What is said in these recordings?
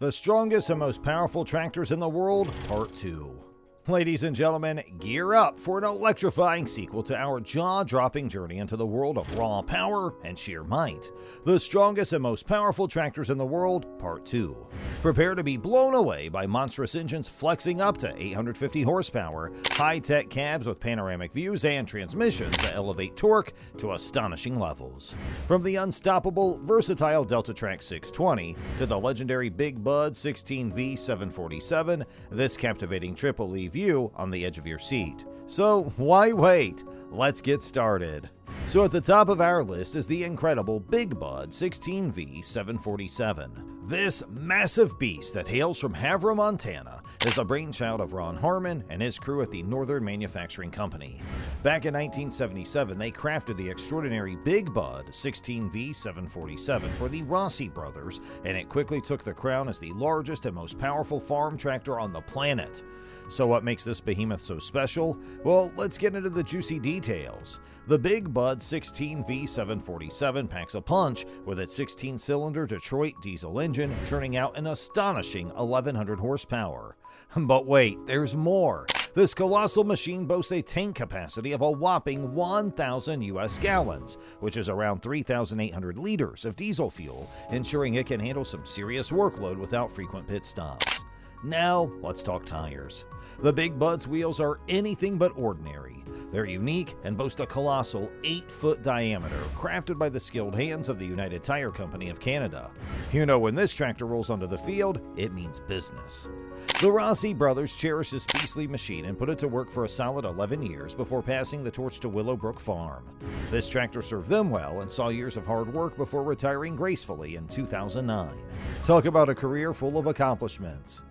The strongest and most powerful tractors in the world, Part 2. Ladies and gentlemen, gear up for an electrifying sequel to our jaw-dropping journey into the world of raw power and sheer might. The strongest and most powerful tractors in the world, Part 2. Prepare to be blown away by monstrous engines flexing up to 850 horsepower, high-tech cabs with panoramic views, and transmissions that elevate torque to astonishing levels. From the unstoppable, versatile DeltaTrack 620 to the legendary Big Bud 16V 747, this captivating trip will leave you on the edge of your seat. So why wait? Let's get started. So at the top of our list is the incredible Big Bud 16V 747. This massive beast that hails from Havre, Montana is the brainchild of Ron Harmon and his crew at the Northern Manufacturing Company. Back in 1977, they crafted the extraordinary Big Bud 16V 747 for the Rossi brothers, and it quickly took the crown as the largest and most powerful farm tractor on the planet. So what makes this behemoth so special? Well, let's get into the juicy details. The Big Bud 16V 747 packs a punch with its 16-cylinder Detroit diesel engine, churning out an astonishing 1,100 horsepower. But wait, there's more. This colossal machine boasts a tank capacity of a whopping 1,000 US gallons, which is around 3,800 liters of diesel fuel, ensuring it can handle some serious workload without frequent pit stops. Now, let's talk tires. The Big Bud's wheels are anything but ordinary. They're unique and boast a colossal 8-foot diameter, crafted by the skilled hands of the United Tire Company of Canada. You know, when this tractor rolls onto the field, it means business. The Rossi brothers cherished this beastly machine and put it to work for a solid 11 years before passing the torch to Willowbrook Farm. This tractor served them well and saw years of hard work before retiring gracefully in 2009. Talk about a career full of accomplishments.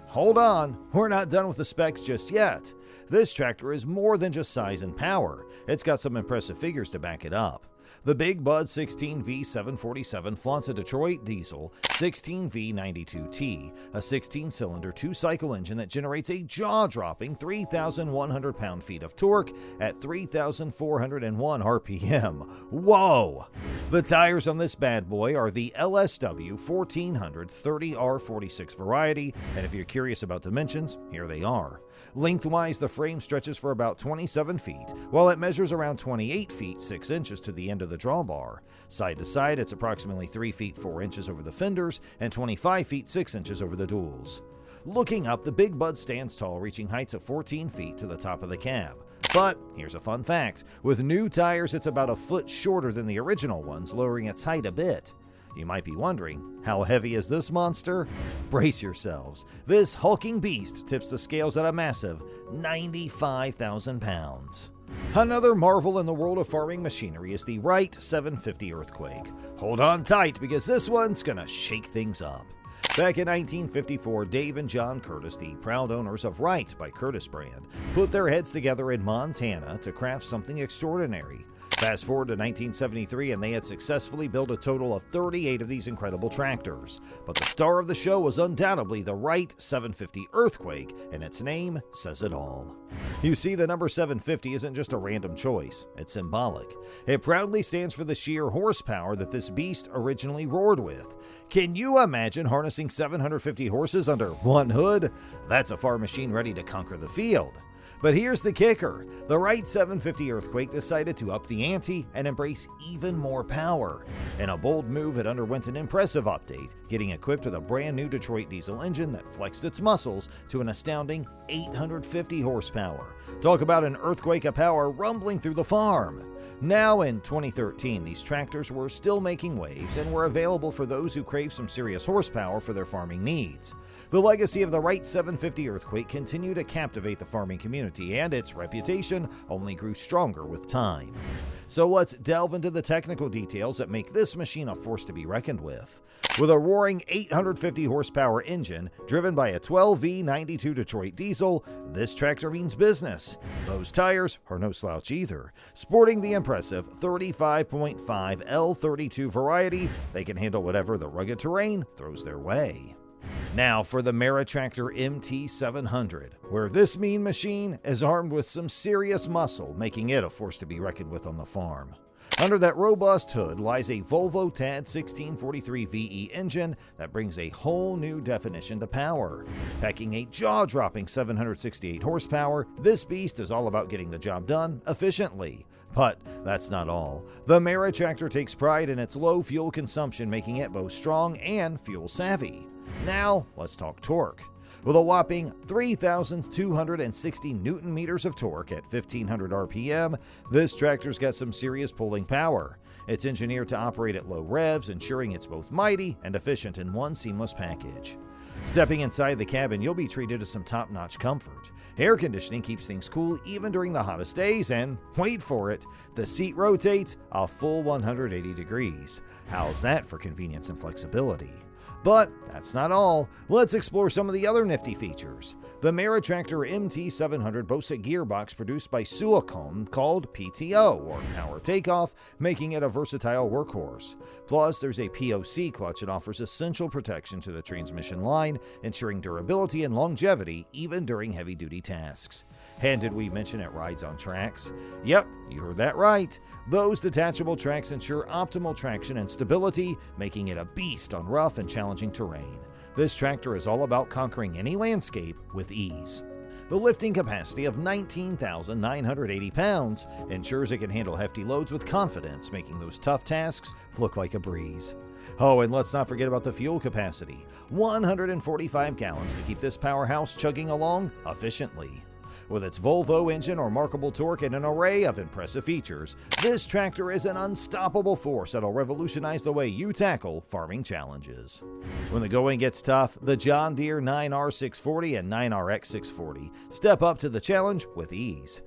Hold on, we're not done with the specs just yet. This tractor is more than just size and power. It's got some impressive figures to back it up. The Big Bud 16V 747 flaunts a Detroit diesel 16V92T, a 16-cylinder two-cycle engine that generates a jaw-dropping 3,100 pound-feet of torque at 3,401 RPM. Whoa! The tires on this bad boy are the LSW 1400 30R46 variety, and if you're curious about dimensions, here they are. Lengthwise, the frame stretches for about 27 feet, while it measures around 28 feet 6 inches to the end of the drawbar. Side to side, it's approximately 3 feet 4 inches over the fenders and 25 feet 6 inches over the duals. Looking up, the Big Bud stands tall, reaching heights of 14 feet to the top of the cab. But here's a fun fact. With new tires, it's about a foot shorter than the original ones, lowering its height a bit. You might be wondering, how heavy is this monster? Brace yourselves. This hulking beast tips the scales at a massive 95,000 pounds. Another marvel in the world of farming machinery is the Wright 750 Earthquake. Hold on tight because this one's gonna shake things up. Back in 1954, Dave and John Curtis, the proud owners of Wright by Curtis brand, put their heads together in Montana to craft something extraordinary. Fast forward to 1973 and they had successfully built a total of 38 of these incredible tractors. But the star of the show was undoubtedly the Wright 750 Earthquake, and its name says it all. You see, the number 750 isn't just a random choice, it's symbolic. It proudly stands for the sheer horsepower that this beast originally roared with. Can you imagine harnessing 750 horses under one hood? That's a farm machine ready to conquer the field. But here's the kicker. The Wright 750 Earthquake decided to up the ante and embrace even more power. In a bold move, it underwent an impressive update, getting equipped with a brand new Detroit diesel engine that flexed its muscles to an astounding 850 horsepower. Talk about an earthquake of power rumbling through the farm. Now in 2013, these tractors were still making waves and were available for those who crave some serious horsepower for their farming needs. The legacy of the Wright 750 Earthquake continued to captivate the farming community, and its reputation only grew stronger with time. So let's delve into the technical details that make this machine a force to be reckoned with. With a roaring 850 horsepower engine driven by a 12V92 Detroit diesel, this tractor means business. Those tires are no slouch either. Sporting the impressive 35.5 L32 variety, they can handle whatever the rugged terrain throws their way. Now for the Meritractor MT700, where this mean machine is armed with some serious muscle, making it a force to be reckoned with on the farm. Under that robust hood lies a Volvo TAD 1643 VE engine that brings a whole new definition to power. Packing a jaw-dropping 768 horsepower, this beast is all about getting the job done efficiently. But that's not all. The Mera tractor takes pride in its low fuel consumption, making it both strong and fuel-savvy. Now, let's talk torque. With a whopping 3,260 Newton meters of torque at 1,500 RPM, this tractor's got some serious pulling power. It's engineered to operate at low revs, ensuring it's both mighty and efficient in one seamless package. Stepping inside the cabin, you'll be treated to some top-notch comfort. Air conditioning keeps things cool even during the hottest days, and wait for it, the seat rotates a full 180 degrees. How's that for convenience and flexibility? But that's not all. Let's explore some of the other nifty features. The Mera Tractor MT700 boasts a gearbox produced by Suacom called PTO, or Power Takeoff, making it a versatile workhorse. Plus, there's a POC clutch that offers essential protection to the transmission line, ensuring durability and longevity even during heavy-duty tasks. And did we mention it rides on tracks? Yep, you heard that right. Those detachable tracks ensure optimal traction and stability, making it a beast on rough and challenging terrain. This tractor is all about conquering any landscape with ease. The lifting capacity of 19,980 pounds ensures it can handle hefty loads with confidence, making those tough tasks look like a breeze. Oh, and let's not forget about the fuel capacity. 145 gallons to keep this powerhouse chugging along efficiently. With its Volvo engine, remarkable torque, and an array of impressive features, this tractor is an unstoppable force that'll revolutionize the way you tackle farming challenges. When the going gets tough, the John Deere 9R640 and 9RX640 step up to the challenge with ease.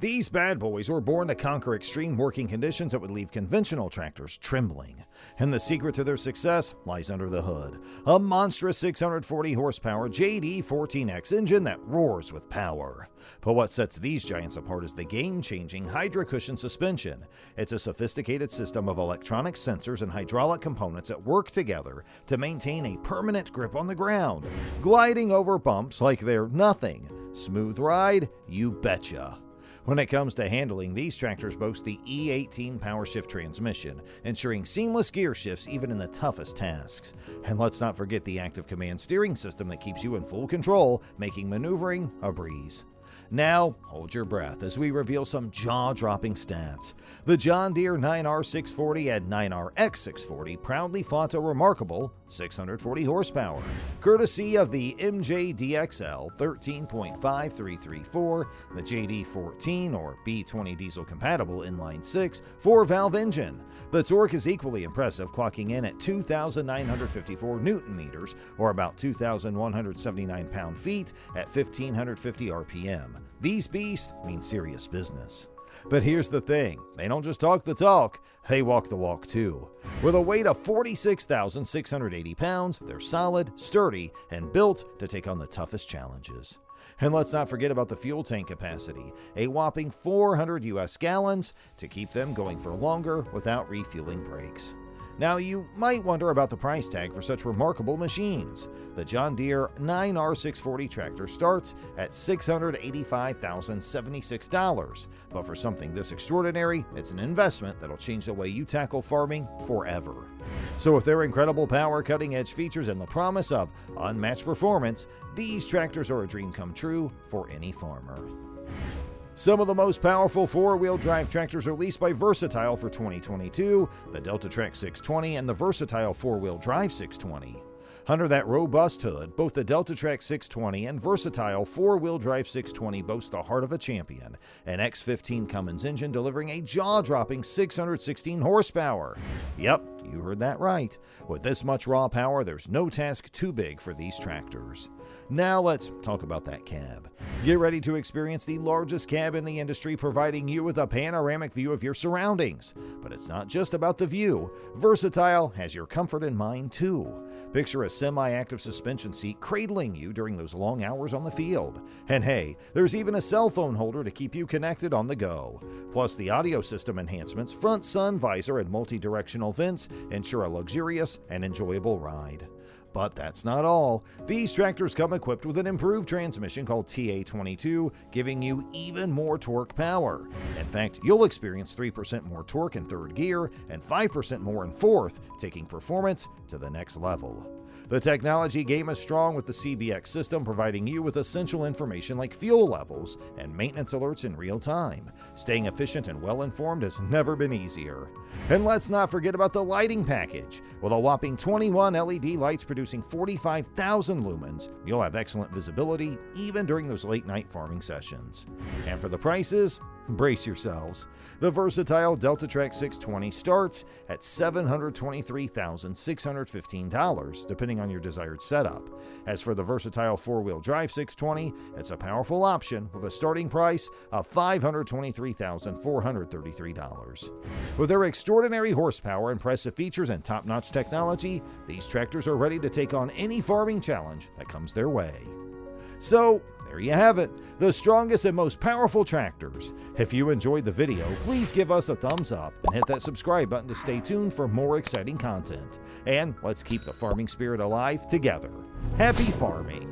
These bad boys were born to conquer extreme working conditions that would leave conventional tractors trembling. And the secret to their success lies under the hood. A monstrous 640 horsepower JD14X engine that roars with power. But what sets these giants apart is the game-changing Hydra Cushion suspension. It's a sophisticated system of electronic sensors and hydraulic components that work together to maintain a permanent grip on the ground, gliding over bumps like they're nothing. Smooth ride? You betcha. When it comes to handling, these tractors boast the E18 power shift transmission, ensuring seamless gear shifts even in the toughest tasks. And let's not forget the active command steering system that keeps you in full control, making maneuvering a breeze. Now, hold your breath as we reveal some jaw-dropping stats. The John Deere 9R640 and 9RX640 proudly flaunt a remarkable 640 horsepower, courtesy of the MJDXL 13.5334, the JD14 or B20 diesel-compatible inline-6 4-valve engine. The torque is equally impressive, clocking in at 2,954 Newton meters, or about 2,179 pound-feet at 1,550 RPM. These beasts mean serious business. But here's the thing, they don't just talk the talk, they walk the walk too. With a weight of 46,680 pounds, they're solid, sturdy, and built to take on the toughest challenges. And let's not forget about the fuel tank capacity, a whopping 400 US gallons to keep them going for longer without refueling breaks. Now, you might wonder about the price tag for such remarkable machines. The John Deere 9R640 tractor starts at $685,076, but for something this extraordinary, it's an investment that'll change the way you tackle farming forever. So with their incredible power, cutting-edge features, and the promise of unmatched performance, these tractors are a dream come true for any farmer. Some of the most powerful four-wheel drive tractors released by Versatile for 2022, the DeltaTrack 620 and the Versatile 4-wheel drive 620. Under that robust hood, both the DeltaTrack 620 and Versatile 4-wheel drive 620 boast the heart of a champion, an X15 Cummins engine delivering a jaw-dropping 616 horsepower. Yep, you heard that right. With this much raw power, there's no task too big for these tractors. Now let's talk about that cab. Get ready to experience the largest cab in the industry, providing you with a panoramic view of your surroundings. But it's not just about the view. Versatile has your comfort in mind too. Picture a semi-active suspension seat cradling you during those long hours on the field. And hey, there's even a cell phone holder to keep you connected on the go. Plus the audio system enhancements, front sun visor, and multi-directional vents ensure a luxurious and enjoyable ride. But that's not all. These tractors come equipped with an improved transmission called TA22, giving you even more torque power. In fact, you'll experience 3% more torque in third gear and 5% more in fourth, taking performance to the next level. The technology game is strong with the CBX system providing you with essential information like fuel levels and maintenance alerts in real time. Staying efficient and well-informed has never been easier. And let's not forget about the lighting package. With a whopping 21 LED lights producing 45,000 lumens, you'll have excellent visibility even during those late-night farming sessions. And for the prices, brace yourselves. The versatile DeltaTrack 620 starts at $723,615, depending on your desired setup. As for the versatile four-wheel drive 620, it's a powerful option with a starting price of $523,433. With their extraordinary horsepower, impressive features, and top-notch technology, these tractors are ready to take on any farming challenge that comes their way. So, there you have it, the strongest and most powerful tractors. If you enjoyed the video, please give us a thumbs up and hit that subscribe button to stay tuned for more exciting content. And let's keep the farming spirit alive together. Happy farming!